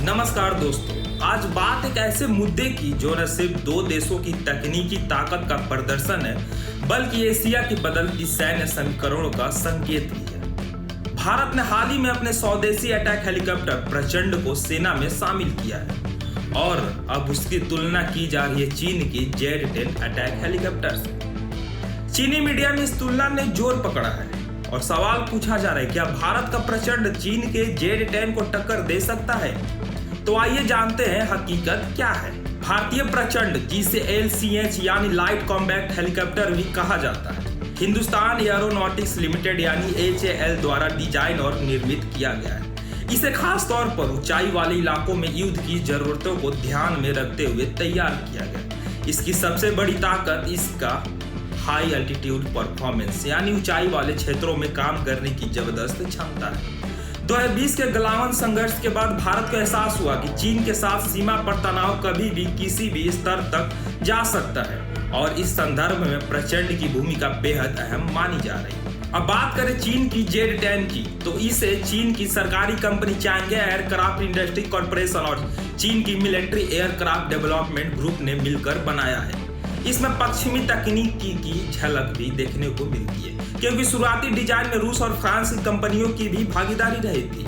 नमस्कार दोस्तों, आज बात एक ऐसे मुद्दे की जो न सिर्फ दो देशों की तकनीकी ताकत का प्रदर्शन है बल्कि एशिया की बदलती सैन्य समीकरणों का संकेत भी है। भारत ने हाल ही में अपने स्वदेशी अटैक हेलीकॉप्टर प्रचंड को सेना में शामिल किया है और अब उसकी तुलना की जा रही है चीन की Z-10 अटैक हेलीकॉप्टर से। चीनी मीडिया में इस तुलना ने जोर पकड़ा है और सवाल पूछा जा रहा है, क्या भारत का प्रचंड चीन के Z-10 को टक्कर दे सकता है? तो आइए जानते हैं हकीकत क्या है। भारतीय प्रचंड, जिसे LCH यानी लाइट कॉम्बैट हेलीकॉप्टर भी कहा जाता है, हिंदुस्तान एरोनॉटिक्स लिमिटेड यानी HAL द्वारा डिजाइन और निर्मित किया गया है। इसे खास तौर पर ऊंचाई वाले इलाकों में युद्ध की जरूरतों को ध्यान में रखते हुए तैयार किया गया। इसकी सबसे बड़ी ताकत इसका हाई एल्टीट्यूड परफॉर्मेंस यानी ऊंचाई वाले क्षेत्रों में काम करने की जबरदस्त क्षमता है। 2020 के गलवान संघर्ष के बाद भारत को एहसास हुआ कि चीन के साथ सीमा पर तनाव कभी भी किसी भी स्तर तक जा सकता है और इस संदर्भ में प्रचंड की भूमिका बेहद अहम मानी जा रही है। अब बात करें चीन की Z-10 की, तो इसे चीन की सरकारी कंपनी चांगे एयरक्राफ्ट इंडस्ट्री कॉर्पोरेशन और चीन की मिलिट्री एयरक्राफ्ट डेवलपमेंट ग्रुप ने मिलकर बनाया है। इसमें पश्चिमी तकनीक की झलक भी देखने को मिलती है, क्योंकि शुरुआती डिजाइन में रूस और फ्रांस की कंपनियों की भी भागीदारी रही थी।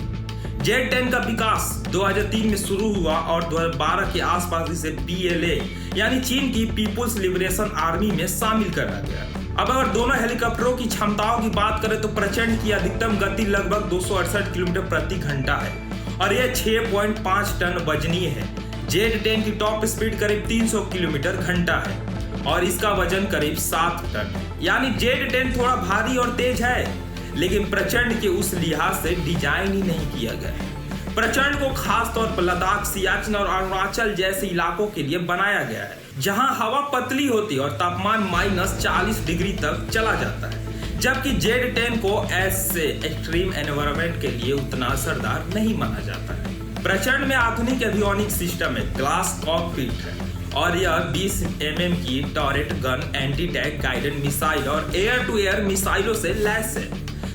Z-10 का विकास 2003 में शुरू हुआ और 2012 के आसपास इसे PLA यानी चीन की पीपुल्स लिबरेशन आर्मी में शामिल करा गया। अब अगर दोनों हेलीकॉप्टरों की क्षमताओं की बात करें तो प्रचंड की अधिकतम गति लगभग 268 किलोमीटर प्रति घंटा है और यह 6.5 टन वजनीय है। Z-10 की टॉप स्पीड करीब 300 किलोमीटर घंटा है और इसका वजन करीब 7 टन। यानी Z-10 थोड़ा भारी और तेज है, लेकिन प्रचंड के उस लिहाज से डिजाइन ही नहीं किया गया है। प्रचंड को खास तौर पर लद्दाख, सियाचिन और अरुणाचल जैसे इलाकों के लिए बनाया गया है, जहां हवा पतली होती है और तापमान -40 डिग्री तक चला जाता है, जबकि Z-10 को ऐसे एक्सट्रीम एनवायरनमेंट के लिए उतना असरदार नहीं माना जाता है। प्रचंड में आधुनिक एवियोनिक सिस्टम है, ग्लास कॉकपिट है और यह 20 mm की torrid gun, anti tank guided missile और एयर टू एयर मिसाइलों से लैस है।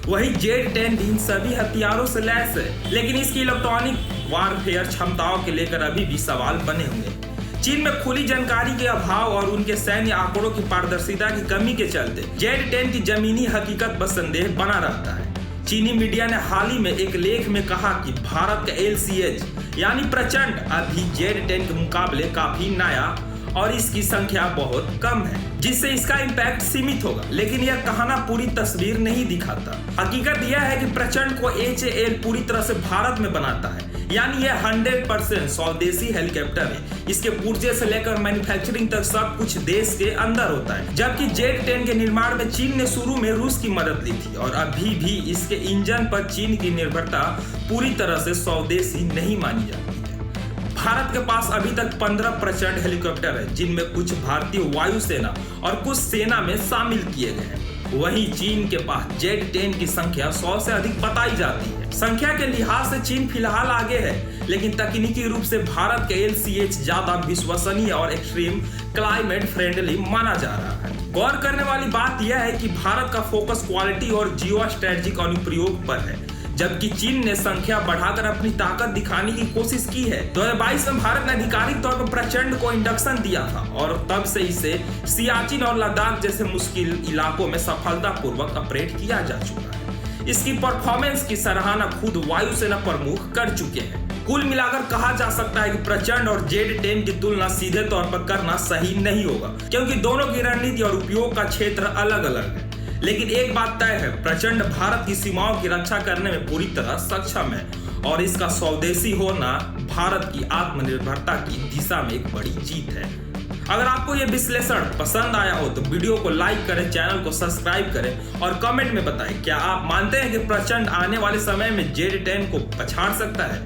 वही Z-10 इन सभी हथियारों से लैस है, लेकिन इसकी इलेक्ट्रॉनिक वारफेयर क्षमताओं के लेकर अभी भी सवाल बने हुए हैं। चीन में खुली जानकारी के अभाव और उनके सैन्य आंकड़ों की पारदर्शिता की कमी के चलते Z-10 की जमीनी हकीकत पर संदेह बना रहता है। चीनी मीडिया ने हाल ही में एक लेख में कहा कि भारत का LCH यानी प्रचंड अभी Z-10 के मुकाबले काफी नया और इसकी संख्या बहुत कम है, जिससे इसका इम्पैक्ट सीमित होगा, लेकिन यह कहना पूरी तस्वीर नहीं दिखाता। हकीकत यह है कि प्रचंड को HAL पूरी तरह से भारत में बनाता है, यानी यह 100% स्वदेशी हेलीकॉप्टर है। इसके पुर्जे से लेकर मैन्युफैक्चरिंग तक सब कुछ देश के अंदर होता है, जबकि Z-10 के निर्माण में चीन ने शुरू में रूस की मदद ली थी और अभी भी इसके इंजन पर चीन की निर्भरता पूरी तरह से स्वदेशी नहीं मानी जाती है। भारत के पास अभी तक 15 प्रचंड हेलीकॉप्टर है, जिनमें कुछ भारतीय वायुसेना और कुछ सेना में शामिल किए गए हैं। वहीं चीन के पास Z-10 की संख्या 100 से अधिक बताई जाती है। संख्या के लिहाज से चीन फिलहाल आगे है, लेकिन तकनीकी रूप से भारत के LCH ज्यादा विश्वसनीय और एक्सट्रीम क्लाइमेट फ्रेंडली माना जा रहा है। गौर करने वाली बात यह है कि भारत का फोकस क्वालिटी और जियो स्ट्रेटेजिक अनुप्रयोग पर है, जबकि चीन ने संख्या बढ़ाकर अपनी ताकत दिखाने की कोशिश की है। 2022 में भारत ने आधिकारिक तौर पर प्रचंड को इंडक्शन दिया था और तब से इसे सियाचिन और लद्दाख जैसे मुश्किल इलाकों में सफलतापूर्वक ऑपरेट किया जा चुका है। इसकी परफॉर्मेंस की सराहना खुद वायुसेना प्रमुख कर चुके हैं। कुल मिलाकर कहा जा सकता है कि प्रचंड और Z-10 की तुलना सीधे तौर पर करना सही नहीं होगा, क्योंकि दोनों की रणनीति और उपयोग का क्षेत्र अलग अलग है। लेकिन एक बात तय है, प्रचंड भारत की सीमाओं की रक्षा करने में पूरी तरह सक्षम है और इसका स्वदेशी होना भारत की आत्मनिर्भरता की दिशा में एक बड़ी जीत है। अगर आपको यह विश्लेषण पसंद आया हो तो वीडियो को लाइक करें, चैनल को सब्सक्राइब करें और कमेंट में बताएं, क्या आप मानते हैं कि प्रचंड आने वाले समय में Z-10 को पछाड़ सकता है?